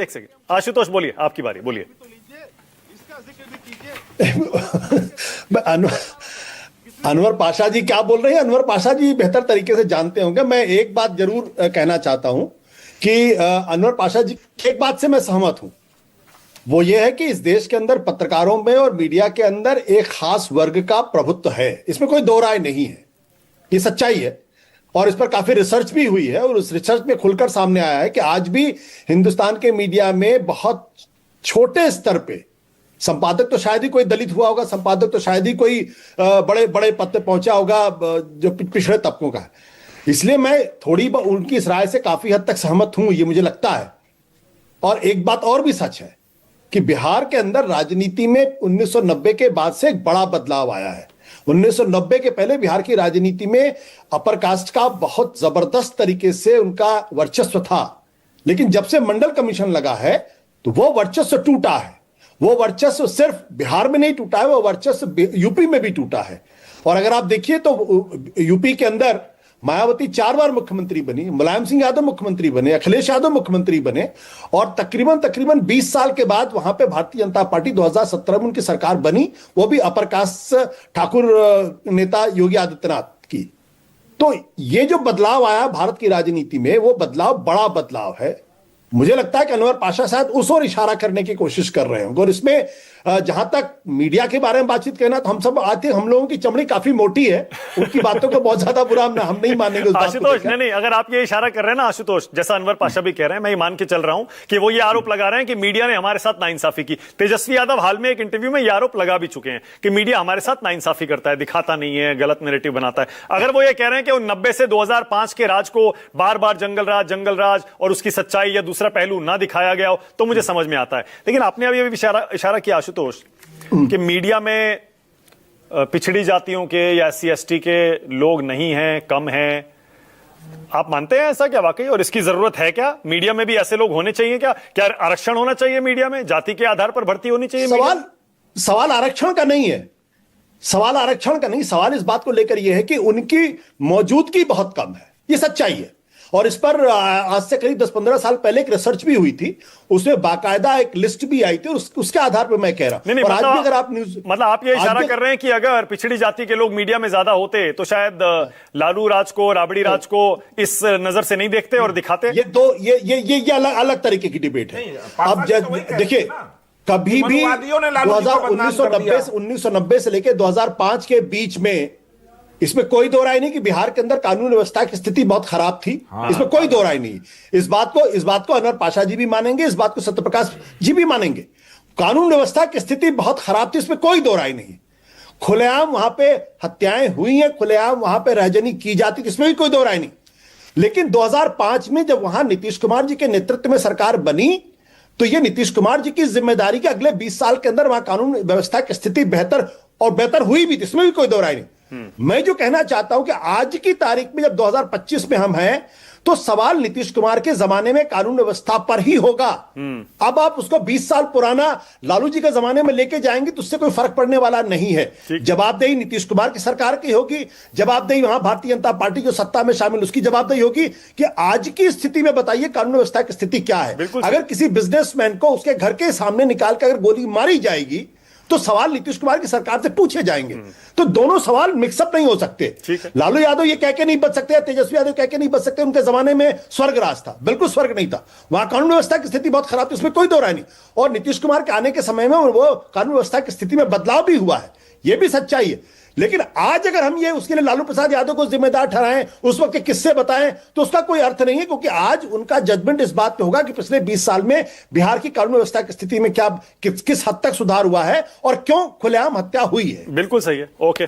एक सेकंड, आशुतोष बोलिए, आपकी बारी, बोलिए। अनवर पाशा जी क्या बोल रहे हैं? अनवर पाशा जी बेहतर तरीके से जानते होंगे। मैं एक बात जरूर कहना चाहता हूं कि अनवर पाशा जी एक बात से मैं सहमत हूं, वो ये है कि इस देश के अंदर पत्रकारों में और मीडिया के अंदर एक खास वर्ग का प्रभुत्व है, इसमें कोई दो राय नहीं है, ये सच्चाई है। और इस पर काफी रिसर्च भी हुई है और उस रिसर्च में खुलकर सामने आया है कि आज भी हिंदुस्तान के मीडिया में बहुत छोटे स्तर पे, संपादक तो शायद ही कोई दलित हुआ होगा, संपादक तो शायद ही कोई बड़े बड़े पद पे पहुंचा होगा जो पिछड़े तबकों का है। इसलिए मैं थोड़ी उनकी इस राय से काफी हद तक सहमत हूं, ये मुझे लगता है। और एक बात और भी सच है कि बिहार के अंदर राजनीति में 1990 के बाद से एक बड़ा बदलाव आया है। 1990 के पहले बिहार की राजनीति में अपर कास्ट का बहुत जबरदस्त तरीके से उनका वर्चस्व था, लेकिन जब से मंडल कमीशन लगा है तो वो वर्चस्व टूटा है। वो वर्चस्व सिर्फ बिहार में नहीं टूटा है, वो वर्चस्व यूपी में भी टूटा है। और अगर आप देखिए तो यूपी के अंदर मायावती 4 बार मुख्यमंत्री बनी, मुलायम सिंह यादव मुख्यमंत्री बने, अखिलेश यादव मुख्यमंत्री बने, और तकरीबन 20 साल के बाद वहां पे भारतीय जनता पार्टी 2017 में उनकी सरकार बनी, वो भी अपर कास्ट ठाकुर नेता योगी आदित्यनाथ की। तो ये जो बदलाव आया भारत की राजनीति में, वो बदलाव बड़ा बदलाव है। मुझे लगता है कि अनवर पाशा शायद उस ओर इशारा करने की कोशिश कर रहे होंगे। और इसमें जहां तक मीडिया के बारे में बातचीत कहना, तो हम सब आते, हम लोगों की चमड़ी काफी मोटी है, उनकी बातों को बहुत ज्यादा बुरा हम नहीं मानेंगे उस बात को। आशुतोष, नहीं, अगर आप ये इशारा कर रहे हैं ना आशुतोष, जैसा अनवर पाशा भी कह रहे हैं, मैं ये मान के चल रहा हूं कि वो ये आरोप लगा रहे हैं कि मीडिया ने हमारे साथ नाइंसाफी की। तेजस्वी यादव हाल में एक इंटरव्यू में ये आरोप लगा भी चुके हैं कि मीडिया हमारे साथ नाइंसाफी करता है, दिखाता नहीं है, गलत नैरेटिव बनाता है। अगर वो ये कह रहे हैं कि 90 से 2005 के राज को बार बार जंगल राज और उसकी सच्चाई या दूसरा पहलू ना दिखाया गया हो, तो मुझे समझ में आता है। लेकिन आपने अभी इशारा किया आशुतोष कि मीडिया में पिछड़ी जातियों के या SC/ST के लोग नहीं हैं, कम हैं। आप मानते हैं ऐसा क्या वाकई, और इसकी जरूरत है क्या? मीडिया में भी ऐसे लोग होने चाहिए क्या? क्या आरक्षण होना चाहिए मीडिया में? जाति के आधार पर भर्ती होनी चाहिए? सवाल आरक्षण का नहीं है, सवाल आरक्षण का नहीं, सवाल इस बात को लेकर यह है कि उनकी मौजूदगी बहुत कम है, ये सच्चाई है। और इस पर आज से करीब 10-15 साल पहले एक रिसर्च भी हुई थी, उसमें बाकायदा एक लिस्ट भी आई थी, और उसके आधार पर मैं कह रहा हूं। नहीं, और आज भी अगर आप न्यूज, मतलब आप ये इशारा कर रहे हैं कि अगर पिछड़ी जाति के लोग मीडिया में ज्यादा होते तो शायद लालू राज को, राबड़ी राज को इस नजर से नहीं देखते और दिखाते। ये अलग तरीके की डिबेट है। अब देखिए, कभी भी 1990 से लेकर 2005 के बीच में इसमें कोई दो राय नहीं कि बिहार के अंदर कानून व्यवस्था की स्थिति बहुत खराब थी। इसमें कोई दो राय नहीं। इस बात को अनवर पाशा जी भी मानेंगे, इस बात को सत्यप्रकाश जी भी मानेंगे। कानून व्यवस्था की स्थिति बहुत खराब थी, इसमें कोई दो राय नहीं। खुलेआम वहां पे हत्याएं हुई हैं, खुलेआम वहां पे राजनीति की जाती, इसमें भी कोई दो राय नहीं। लेकिन 2005 में जब वहां नीतीश कुमार जी के नेतृत्व में सरकार बनी, तो यह नीतीश कुमार जी की जिम्मेदारी के अगले 20 साल के अंदर वहां कानून व्यवस्था की स्थिति बेहतर हुई भी थी, इसमें भी कोई दो राय नहीं। मैं जो कहना चाहता हूं कि आज की तारीख में जब 2025 में हम हैं, तो सवाल नीतीश कुमार के जमाने में कानून व्यवस्था पर ही होगा। अब आप उसको 20 साल पुराना लालू जी के जमाने में लेके जाएंगे तो उससे कोई फर्क पड़ने वाला नहीं है। जवाबदेही नीतीश कुमार की सरकार की होगी, जवाबदेही वहां भारतीय जनता पार्टी जो सत्ता में शामिल उसकी जवाबदेही होगी कि आज की स्थिति में बताइए कानून व्यवस्था की स्थिति क्या है। अगर किसी बिजनेसमैन को उसके घर के सामने निकाल कर अगर गोली मारी जाएगी तो सवाल नीतीश कुमार की सरकार से पूछे जाएंगे। तो दोनों सवाल मिक्सअप नहीं हो सकते। लालू यादव ये कह के नहीं बच सकते, तेजस्वी यादव कह के नहीं बच सकते उनके जमाने में स्वर्ग राज था। बिल्कुल स्वर्ग नहीं था, वहां कानून व्यवस्था की स्थिति बहुत खराब थी, उसमें कोई दो राय नहीं। और नीतीश कुमार के आने के समय में वो कानून व्यवस्था की स्थिति में बदलाव भी हुआ है, यह भी सच्चाई है। लेकिन आज अगर हम ये उसके लिए लालू प्रसाद यादव को जिम्मेदार ठहराएं, उस वक्त के किस्से बताएं, तो उसका कोई अर्थ नहीं है, क्योंकि आज उनका जजमेंट इस बात पे होगा कि पिछले 20 साल में बिहार की कानून व्यवस्था की स्थिति में क्या किस हद तक सुधार हुआ है और क्यों खुलेआम हत्या हुई है। बिल्कुल सही है। ओके।